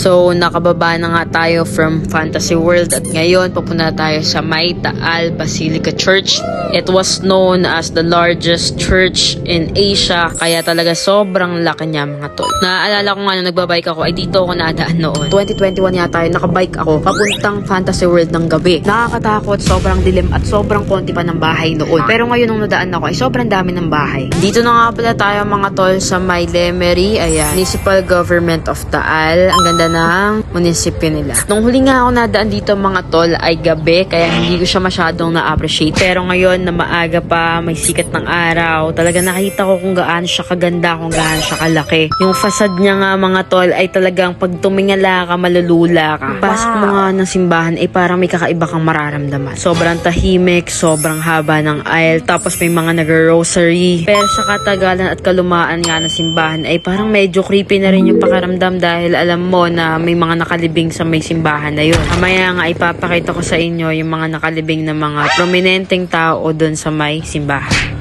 So, nakababa na nga tayo from Fantasy World at ngayon pupunta tayo sa May Taal Basilica Church. It was known as the largest church in Asia, kaya talaga sobrang laki niya mga tol. Naaalala ko nga nung nagbabike ako ay dito ako nadaan noon. 2021 yata yun, nakabike ako papuntang Fantasy World ng gabi. Nakakatakot, sobrang dilim at sobrang konti pa ng bahay noon. Pero ngayon nung nadaan ako ay sobrang dami ng bahay. Dito na nga pala tayo mga tol sa May Lemery, ayan, Municipal Government of Taal. Ang ganda ng munisipyo nila. Nung huli nga ako nadaan dito mga tol ay gabi, kaya hindi ko siya masyadong na-appreciate. Pero ngayon na maaga pa, may sikat ng araw, talaga nakita ko kung gaano siya kaganda, kung gaano siya kalaki. Yung facade niya nga mga tol ay talagang pag tumingala ka, malulula ka. Pasok mo nga ng simbahan ay parang may kakaiba kang mararamdaman. Sobrang tahimik, sobrang haba ng aisle, tapos may mga nag-rosary. Pero sa katagalan at kalumaan nga ng simbahan ay parang medyo creepy na rin yung pakaramdam dahil alam mo na may mga nakalibing sa may simbahan na yun. Mamaya nga ipapakita ko sa inyo yung mga nakalibing na mga prominenteng tao doon sa may simbahan.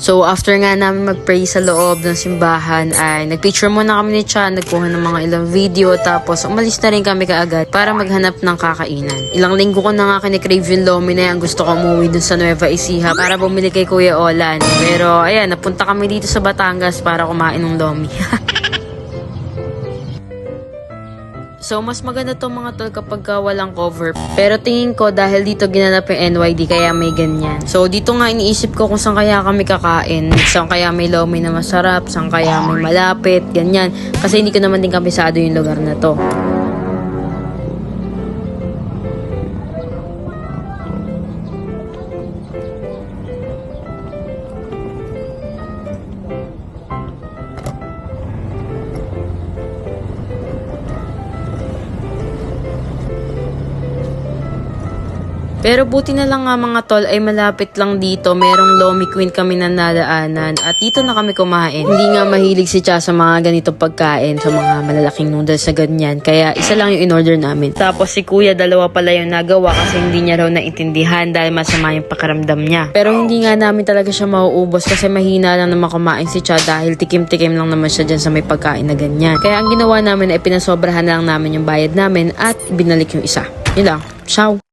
So, after nga namin mag-pray sa loob ng simbahan, ay nagpicture muna kami ni Chan, nagkuha ng mga ilang video, tapos umalis na rin kami kaagad para maghanap ng kakainan. Ilang linggo ko na nga kinikrave yung lomi na yan. Gusto ko umuwi dun sa Nueva Ecija para bumili kay Kuya Olan. Pero, ayan, napunta kami dito sa Batangas para kumain ng lomi. So, mas maganda to mga tol kapag walang cover. Pero tingin ko dahil dito ginanap yung NYD kaya may ganyan. So, dito nga iniisip ko kung saan kaya kami kakain. Saan kaya may lomi na masarap, saan kaya may malapit, ganyan. Kasi hindi ko naman din kabisado yung lugar na to. Pero buti na lang nga mga tol ay malapit lang dito. Merong Lomi Queen kami na nadaanan at dito na kami kumain. Hindi nga mahilig si Cha sa mga ganitong pagkain, sa mga malalaking noodles na ganyan. Kaya isa lang yung in-order namin. Tapos si Kuya dalawa pala yung nagawa kasi hindi niya raw naintindihan dahil masama yung pakiramdam niya. Pero hindi nga namin talaga siya mauubos kasi mahina lang naman kumain si Cha dahil tikim-tikim lang naman siya dyan sa may pagkain na ganyan. Kaya ang ginawa namin ay pinasobrahan lang namin yung bayad namin at binalik yung isa. Yun lang. Ciao!